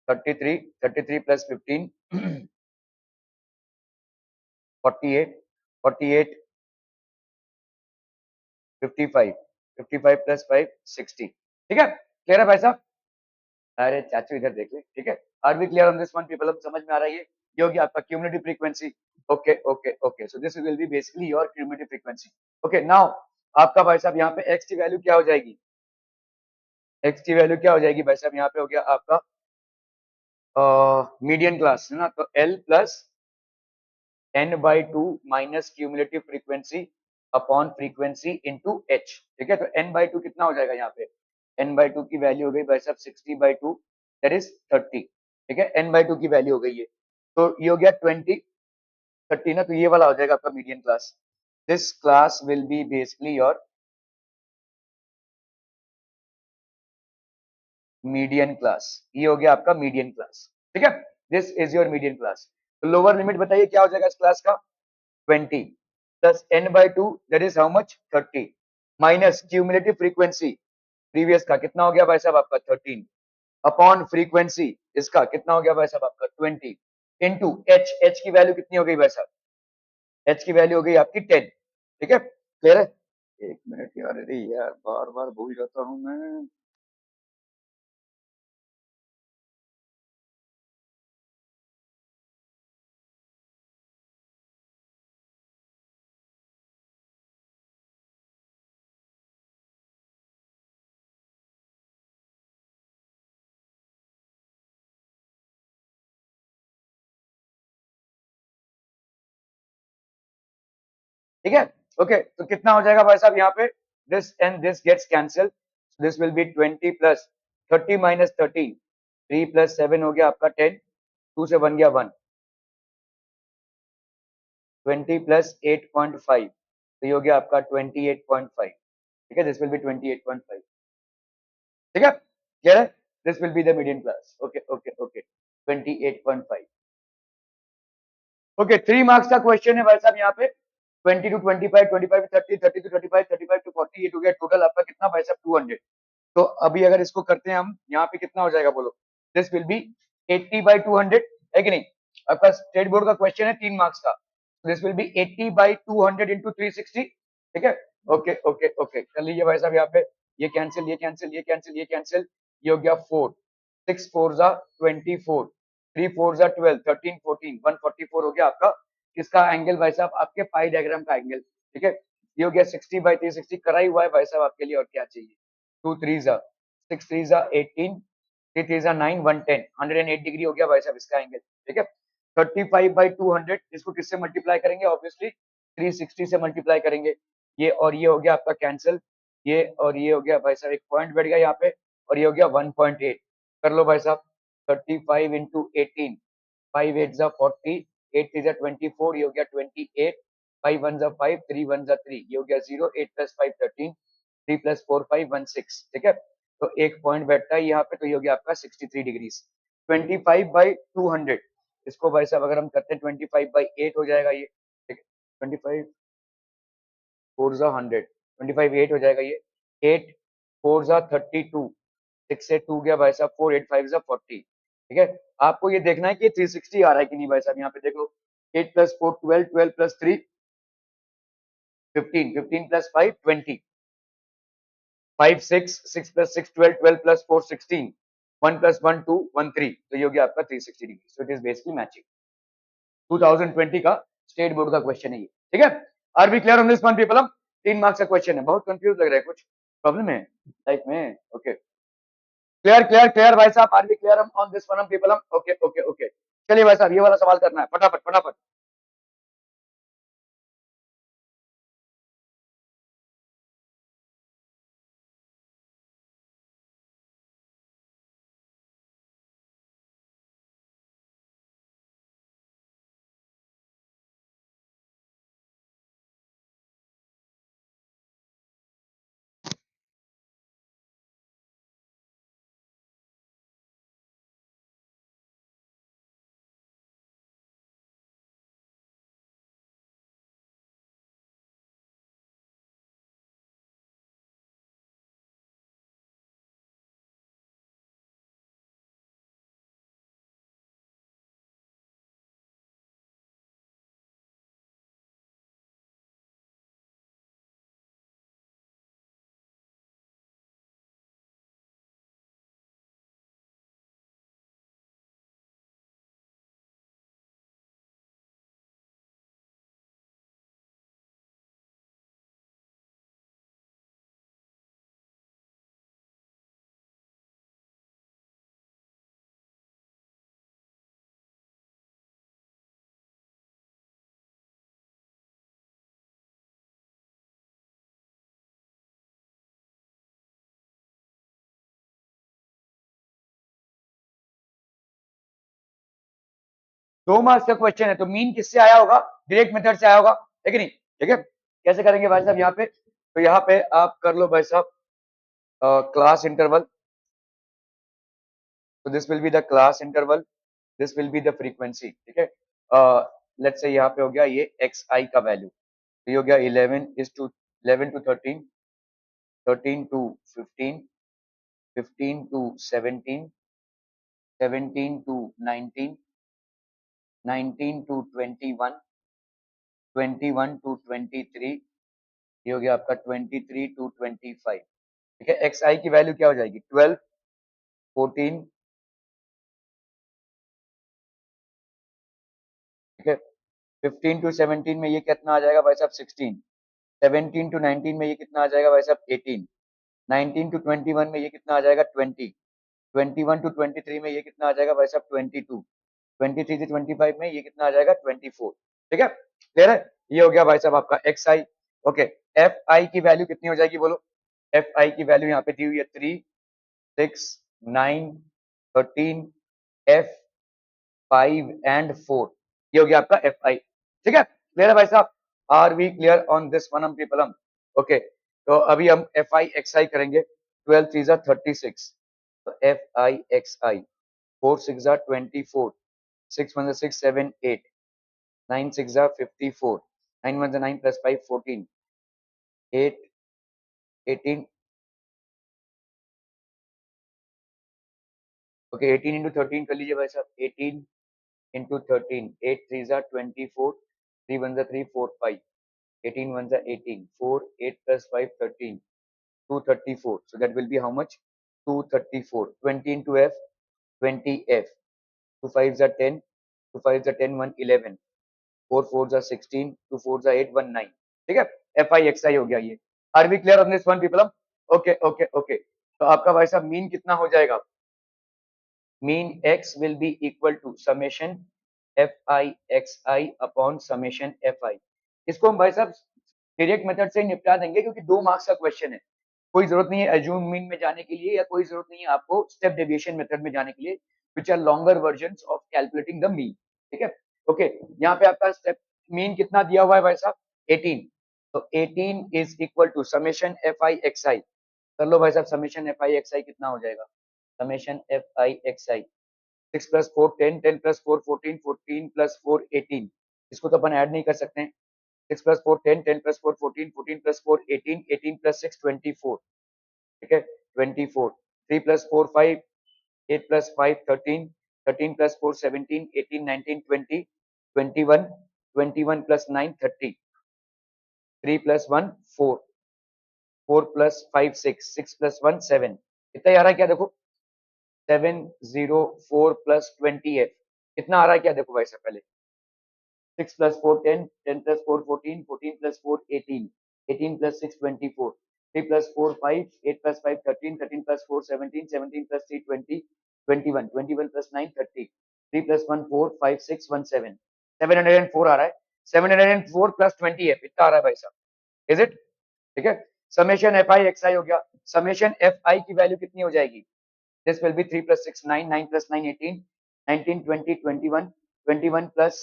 S1: 33, 33 + 15 48, 48, 55, 55 + 5 60। ठीक है, क्लियर है भाई साहब। अरे चाचू इधर देख ले, ठीक है। Are we clear on this one people, अब समझ में आ रहा है ये होगी आपका cumulative frequency. Okay okay okay, so this will be basically your cumulative frequency. Okay, now आपका भाई साहब यहाँ पे एक्स की वैल्यू क्या हो जाएगी, एक्स की वैल्यू क्या हो जाएगी भाई साहब, यहाँ पे हो गया आपका मीडियन क्लास है ना, तो L plus n/2 minus cumulative frequency upon frequency into h. ठीक है, तो n/2 कितना हो जाएगा यहाँ पे, n/2 की वैल्यू हो गई भाई साहब 60/2, दैट इज 30। ठीक है, n/2 की वैल्यू हो गई है, तो ये हो गया 20, 30 ना, तो ये वाला हो जाएगा आपका median class. This class will be basically your median class, ये हो गया आपका मीडियन क्लास। ठीक है, this is your median class. तो लोअर लिमिट बताइए क्या हो जाएगा इस क्लास का, 20 plus n/2 that is how much, 30, minus cumulative frequency previous का कितना हो गया भाई साहब आपका 13, अपॉन फ्रीक्वेंसी इसका कितना हो गया भाई साहब आपका 20, इनटू एच, एच की वैल्यू कितनी हो गई भाई साहब, एच की वैल्यू हो गई आपकी 10। ठीक है, क्लियर है, एक मिनट यार, अरे यार बार बार भूल जाता हूँ मैं। ठीक है। ओके, तो कितना हो जाएगा भाई साहब यहाँ पे, this and this gets cancel, this will be 20 plus 30 minus 13, 3 plus 7 हो गया आपका 10, 2 से 1 गया 1, 20 प्लस 8.5, तो ये हो गया आपका 28.5। ठीक है, दिस विल बी 28.5। ठीक है, क्लियर है, this will be the median class. Okay okay okay, 28.5। Okay, 3 marks का क्वेश्चन है भाई साहब यहाँ पे, 20 टू 25, 25 टू 30, 30 टू 35, 35 टू 40, ये हो गया टोटल आपका कितना भाई साहब 200। तो अभी अगर इसको करते हैं हम, यहाँ पे कितना हो जाएगा बोलो, दिस विल बी 80/200, है कि नहीं। आपका स्टेट बोर्ड का क्वेश्चन है 3 मार्क्स का, दिस विल बी 80/200 इंटू 360। ठीक है, ओके ओके ओके, कर लीजिए भाई साहब यहाँ पे, ये कैंसिल, ये कैंसिल, ये कैंसिल, ये कैंसिल, ये हो गया 4, 6 4 जा 24, 3 4 जा 12, 13 14, 144 हो गया आपका किसका एंगल भाई साहब, आपके पाई डायग्राम का एंगल। ठीक है, ये हो गया 60/360 करा ही हुआ है भाई साहब आपके लिए, और क्या चाहिए। 2 3 जा 6 3 जा 18, 3 3 जा 9, 110, 108 डिग्री हो गया भाई साहब इसका एंगल। ठीक है, 35/200 इसको किससे मल्टीप्लाई करेंगे, ऑब्वियसली 360 से मल्टीप्लाई करेंगे, ये और ये हो गया आपका कैंसिल, ये और ये हो गया भाई साहब, एक पॉइंट बैठ गया यहाँ पे, और ये हो गया 1.8। कर लो भाई साहब, 35 इंटू 18, 5 8 जा 40, 8 3 जा 24, ये हो गया 28, 5 1 जा 5, 3 1 जा 3, ये हो गया 0, 8 प्लस 5 13, 3 प्लस 4 5 1 6। ठीक है, तो एक पॉइंट बैठता है यहाँ पे, तो ये हो गया आपका 63 डिग्रीज। 25/200 इसको भाई साहब अगर हम करते हैं 25/8 हो जाएगा ये। ठीक है, 25 4 जा 100, 25/8 हो जाएगा ये, 8 4 जा 32, 6 से 2 गया भाई साहब 4, 8 5 जा 40। ठीक है, आपको ये देखना है कि 360 आ रहा है कि नहीं भाई साहब, यहाँ पे देख लो, 8 plus 4 12, 12 plus 3 15, 15 plus 5 20, 5 6, 6 plus 6 12, 12 plus 4 16, 1 plus 1 2 1 3, तो ये हो गया आपका 360 degree. So it is basically matching. 2020 का स्टेट बोर्ड का क्वेश्चन है ये। ठीक है, are we clear on this one people. 3 marks का क्वेश्चन है, बहुत कंफ्यूज लग रहा है, कुछ प्रॉब्लम है लाइफ में। ओके, क्लियर क्लियर क्लियर भाई साहब, are we clear on this one people. Okay okay okay, चलिए भाई साहब ये वाला सवाल करना है फटाफट फटाफट। दो मार्क्स का क्वेश्चन है, तो मीन किससे आया होगा, डायरेक्ट मेथड से आया होगा, है कि नहीं। ठीक है, कैसे करेंगे भाई साहब यहाँ पे, तो यहाँ पे आप कर लो भाई साहब क्लास इंटरवल, तो this will be the class interval, this will be the frequency. ठीक है, लेट्स से यहाँ पे हो गया ये एक्स आई का वैल्यू, तो ये हो गया 11 to 13, 13 to 15, 15 to 17, 17 to 19, 19 to 21, 21 to 23, ये हो गया आपका 23 टू 25। ठीक है, एक्स आई की वैल्यू क्या हो जाएगी, 12, 14। ठीक है, 15 टू 17 में ये कितना आ जाएगा भाई साहब 16, 17 टू 19 में ये कितना आ जाएगा भाई साहब 18, 19 टू 21 में ये कितना आ जाएगा 20, 21 टू 23 में ये कितना आ जाएगा भाई साहब 22, 23 से 25 में ये कितना आ जाएगा 24। ठीक है, क्लियर है। ये हो गया भाई साहब आपका X I. Okay, F I की वैल्यू कितनी हो जाएगी बोलो। एफ आई की वैल्यू यहाँ पे दी हुई है 3, 6, 9, 13, एफ 5 and 4। ये हो गया आपका एफ आई। ठीक है, क्लियर है भाई साहब। Are we clear on this one हम पीपल हम। ओके, तो अभी हम एफ आई एक्स आई करेंगे। 12 3 36, तो F I x I 4 6 24, 6 1 6 7 8, 9 6 54, 9 1 9 plus 5 14, 8 18। Okay, 18 into 13 कर लीजिए भाई साहब। 18 into 13, 8 3 24, 3 1 3 4 5, 18 1 18, 4 8 plus 5 13, 234, so that will be how much? 234। 20 into f, 20 f, 2 5 are 10, 2 5 are 10, 1 11, 4 4 are 16, 2 4 are 8, 1 9। ठीक है, एफ आई एक्स आई हो गया ये। Are we clear on this one people? Okay okay okay, तो आपका भाई साहब मीन कितना हो जाएगा? Mean x will be equal to summation f I x i upon summation F i. इसको हम भाई साहब डायरेक्ट मेथड से निपटा देंगे, क्योंकि 2 मार्क्स का क्वेश्चन है। कोई जरूरत नहीं है अज्यूम मीन में जाने के लिए, या कोई जरूरत नहीं है आपको स्टेप डेविएशन मेथड में जाने के लिए, which are longer version of calculating the mean. ठीक है, ओके, यहाँ पे आपका स्टेप मीन कितना दिया हुआ है भाई साहब? 18। तो 18 is equal to summation F I x I. कर लो भाई साहब, summation F I x I कितना हो जाएगा? Summation F I x I 6 + 4 10, 10 + 4 14, 14 + 4 18। इसको तो अपन ऐड नहीं कर सकते हैं। 6 + 4 10, 10 + 4 14, 14 + 4 18, 18 + 6 24। ठीक है, 24। 3 + 4 5, 8 + 5 13, 13 + 4 17, 18 19 20, 21, 21 + 9 30, 3 + 1 4, 4 + 5 6, 6 + 1 7। इतना ही आ रहा है क्या? देखो 704 + 20f कितना आ रहा है क्या? देखो भाई साहब पहले 6 + 4 10, 10 + 4 14, 14 + 4 18, 18 + 6 24, 3 + 4 5, 8 + 5 13, 13 + 4 17, 17 + 3 20, 21, 21 + 9 30, 3 + 1 4 5 6 1 7, 704 आ रहा है। 704 + 20f इतना आ रहा है भाई साहब, इज इट? ठीक है, समेशन एफ आई एक्स आई हो गया। समेशन एफ आई की वैल्यू कितनी हो जाएगी? This will be 3 + 6 9, 9 + 9 18, 19 20 21, 21 +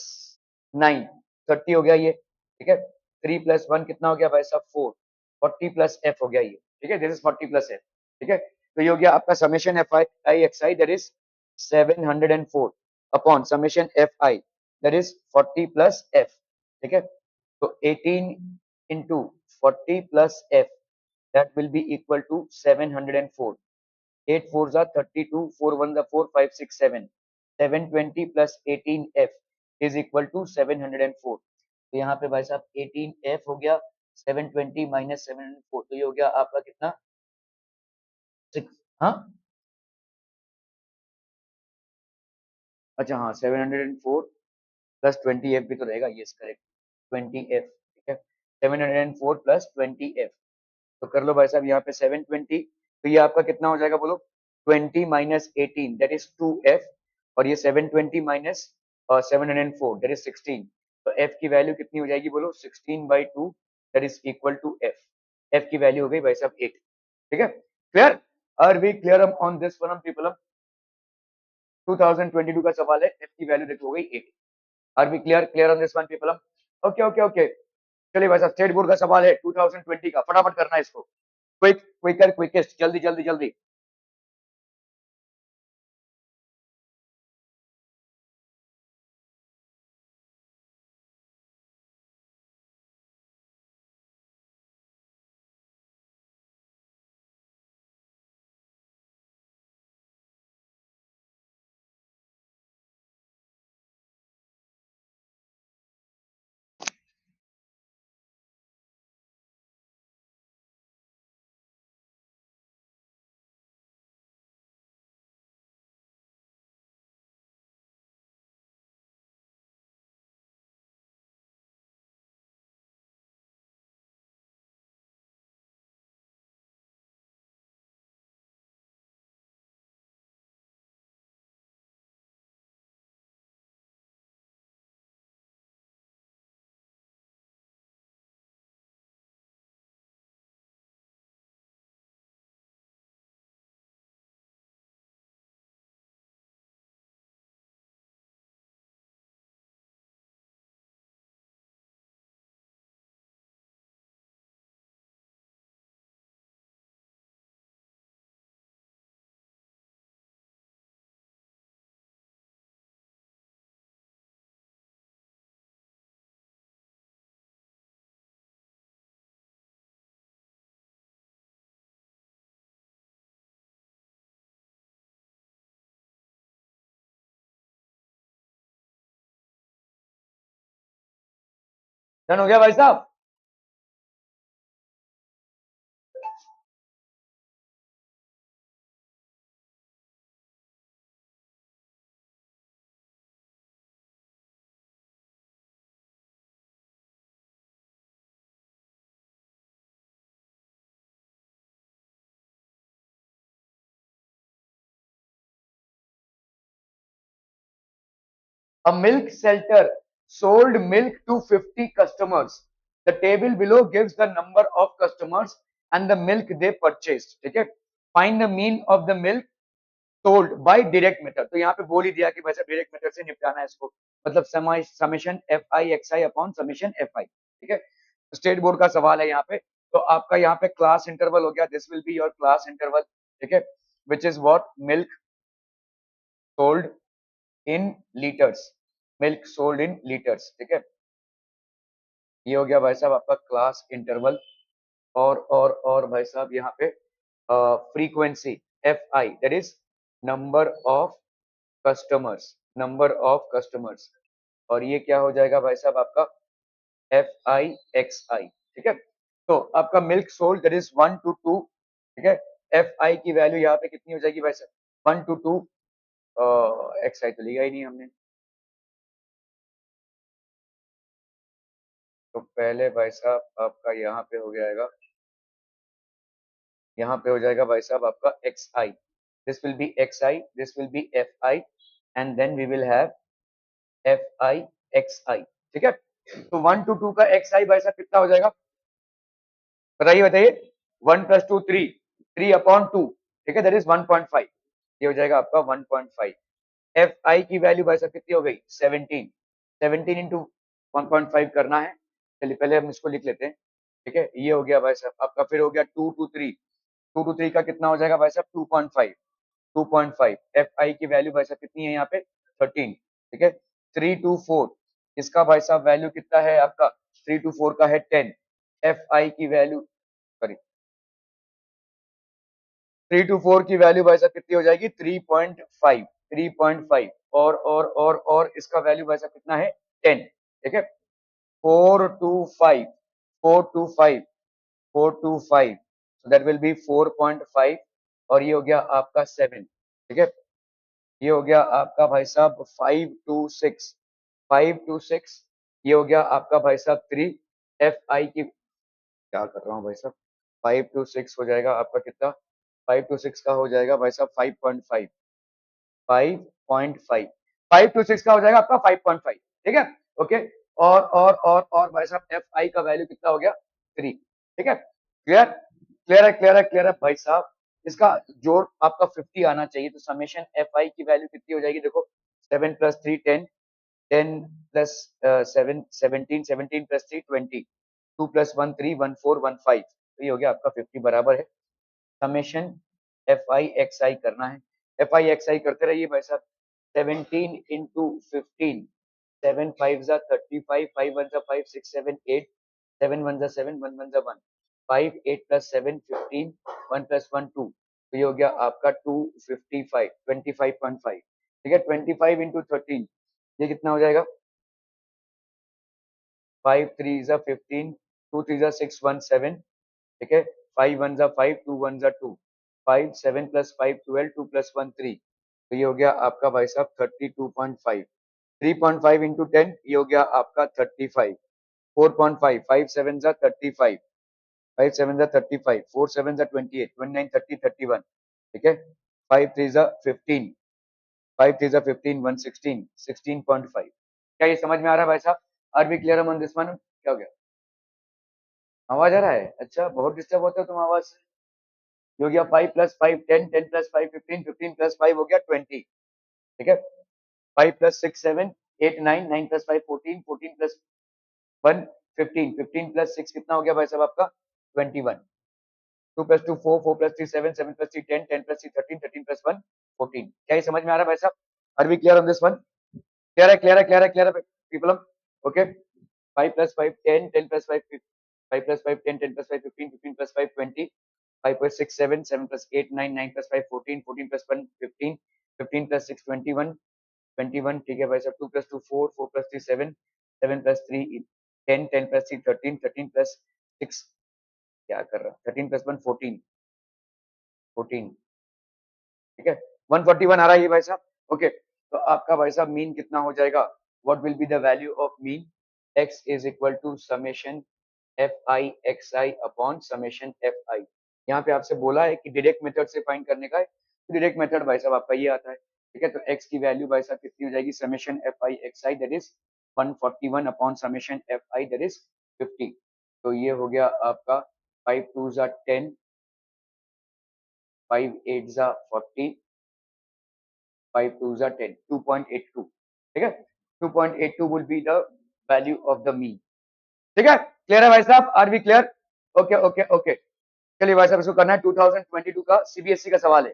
S1: 9 30 हो गया ये। ठीक है, 3 + 1 कितना हो गया भाई साहब? 4, 40 + f हो गया ये। ठीक है, दिस इज 40 + f। ठीक है, तो ये हो गया आपका summation F I x I, that is 704 upon summation F i, that is 40 + f। ठीक है, तो 18 into 40 + f, that will be equal to 704। 8 4s are 32, 4 1s are 4, 5 6 7, 720 plus 18f is equal to 704। तो यहाँ पे भाई साहब 18f हो गया, 720 minus 704, तो ये हो गया आपका कितना? 6। हाँ, अच्छा हाँ, 704 प्लस 20f भी तो रहेगा, ये करेक्ट, 20f। ठीक है, 704 प्लस 20f, तो कर लो भाई साहब यहाँ पे 720, तो ये आपका कितना हो जाएगा बोलो? 20 माइनस 18, दैट इज 2f, और ये 720 माइनस 704, दैट इज 16। तो f की वैल्यू कितनी हो जाएगी बोलो? 16/2, that is equal to f। f की वैल्यू हो गई भाई साहब 8। ठीक है, clear? Are we clear on this one people? 2022 का सवाल है, f की वैल्यू देखो हो गई 8। Are we clear? Clear on this one people? Okay okay okay, चलिए भाई साहब स्टेट बोर्ड का सवाल है 2020 का, फटाफट करना है इसको, क्विक क्विकर क्विकेस्ट, जल्दी जल्दी जल्दी। डन हो गया भाई साहब? A milk shelter sold milk to 50 customers. The table below gives the number of customers and the milk they purchased. ठीक है? Find the mean of the milk sold by direct method. तो यहाँ पे बोल ही दिया कि वैसे direct method से निपटाना है इसको, मतलब summation F I x i upon summation F i. ठीक है? स्टेट बोर्ड का सवाल है यहाँ पे. तो आपका यहाँ पे क्लास इंटरवल हो गया. This will be your class interval. ठीक है? Which is what milk sold in litres. Milk sold in litres. ठीक है? ये हो गया भाई साहब आपका क्लास इंटरवल. और भाई साहब यहाँ पे frequency F i, that is number of customers. Number of customers. और ये क्या हो जाएगा भाई साहब आपका एफ आई एक्स आई. ठीक है? तो आपका milk sold that is 1 to 2. ठीक है? एफ आई की वैल्यू यहाँ पे कितनी हो जाएगी भाई साहब? 1 to 2. एक्स आई तो लिया ही नहीं हमने. तो पहले भाई साहब आपका यहाँ पे हो जाएगा, यहाँ पे हो जाएगा भाई साहब आपका X I. This will be X I, this will be F I, and then we will have F I x I. ठीक है? तो 1 to 2 का एक्स आई भाई साहब कितना हो जाएगा? बताइए बताइए. 1 + 2 3. 3/2. ठीक है? That is 1.5. ये हो जाएगा आपका 1.5. एफ आई की वैल्यू भाई साहब कितनी हो गई? 17. 17 इंटू 1.5 करना है. चलिए पहले हम इसको लिख लेते हैं. ठीक है? ये हो गया भाई साहब आपका. फिर हो गया 2 to 3. 2 to 3 का कितना हो जाएगा भाई साहब? 2.5. 2.5. एफ आई की वैल्यू भाई साहब कितनी है यहाँ पे? 13. ठीक है? 3 to 4. इसका भाई साहब वैल्यू कितना है आपका? 3 to 4 का है 10. एफ आई की वैल्यू, सॉरी, 3 to 4 की वैल्यू भाई साहब कितनी हो जाएगी? 3.5. 3.5. और इसका वैल्यू भाई साहब कितना है? 10. ठीक है? 4 to 5. 4 to 5. 4 to 5. so that will be 4.5. और ये हो गया आपका 7. ठीक है? ये हो गया आपका भाई साहब 5 to 6. 5 to 6. ये हो गया आपका भाई साहब 3. एफ आई की, क्या कर रहा हूँ भाई साहब? 5 to 6 हो जाएगा आपका कितना? 5 to 6 का हो जाएगा भाई साहब 5.5. 5.5. 5 to 6 का हो जाएगा आपका 5.5. ठीक है? ओके. और भाई साहब एफ आई का वैल्यू कितना हो गया? 3. ठीक है? क्लियर? क्लियर है, क्लियर है, क्लियर है भाई साहब. इसका जोड़ आपका 50 आना चाहिए. तो समेशन एफ आई की वैल्यू कितनी हो जाएगी? देखो, 7 + 3 10. 10 + 7 17. 17 + 3 20. 2 + 1 3 1 4 1 5. तो ये हो गया आपका 50 बराबर है. समेशन एफ आई एक्स आई करना है. एफ आई एक्स आई करते रहिए भाई साहब. 17 × 15. 7 5 = 35. 5 1 5 6 7 8. 7 1 7 1 1 1. 5 8 + 7 15. 1 + 1 2. तो ये हो गया आपका 255. 25.5. ठीक है? 25 × 13. ये कितना हो जाएगा? 5 3 = 15. 2 3 = 6 1 7. ठीक है? 5 1 = 5. 2 1 = 2. 5 7 + 5 12. 2 + 1 3. तो ये हो गया आपका भाई साहब 32.5. 3.5 × 10. ये हो गया आपका 35. 4.5. 5 7 = 35. 5 7 = 35. 4 7 = 28. 29 30 31. ठीक है? 5 3 = 15. 5 3 = 15. 1 16. 16.5. क्या ये समझ में आ रहा है भाई साहब? Are we clear on this one? क्या हो गया? आवाज आ रहा है? अच्छा, बहुत डिस्टर्ब होते हो तुम आवाज से. ये हो गया 5 + 5 10. 10 + 5 15. 15 + 5 हो गया 20. ठीक है? 5 + 6 7 8 9. 9 + 5 14. 14 + 1 15. 15 + 6 कितना हो गया भाई साहब आपका? 21. 2 + 2 4. 4 + 3 7. 7 + 3 10. 10 + 3 13. 13 + 1 14. क्या ये समझ में आ रहा है भाई साहब? Are we clear on this one? Clear है, क्लियर है, क्लियर है, क्लियर है पीपल. ओके. 5 + 5 10. 10 + 5 5 + 5 10. 10 + 5 15. 15 + 5 20. 5 + 6 7. 7 + 8 9. 9 + 5 14. 14 + 1 15. 15 + 6 21. 21. ठीक है भाई साहब. 2 + 2 4. 4 + 3 7. 7 + 3 10, 10 प्लस 3 13, 13 प्लस 6 क्या कर रहा, 13 प्लस 1 14, 14, ठीक है। 141 आ रहा है ये भाई साहब। ओके, तो आपका भाई साहब मीन कितना हो जाएगा, what will be the value of mean, x is equal to summation F I x i upon summation F i. यहाँ पे आपसे बोला है कि डायरेक्ट मेथड से फाइंड करने का है, तो डायरेक्ट मेथड भाई साहब आपका ये आता है, ठीक है। तो x की वैल्यू भाई साहब कितनी हो जाएगी, summation F I x I that is 141 upon summation F i that is 50। तो ये हो गया आपका 5 2 जा 10, 5 8 जा 40, 5 2 जा 10, 2.82, ठीक है। 2.82 will be the value of the mean, ठीक है। क्लियर है भाई साहब, are we clear? Okay okay okay, चलिए भाई साहब इसको करना है 2022 का सीबीएसई का सवाल है।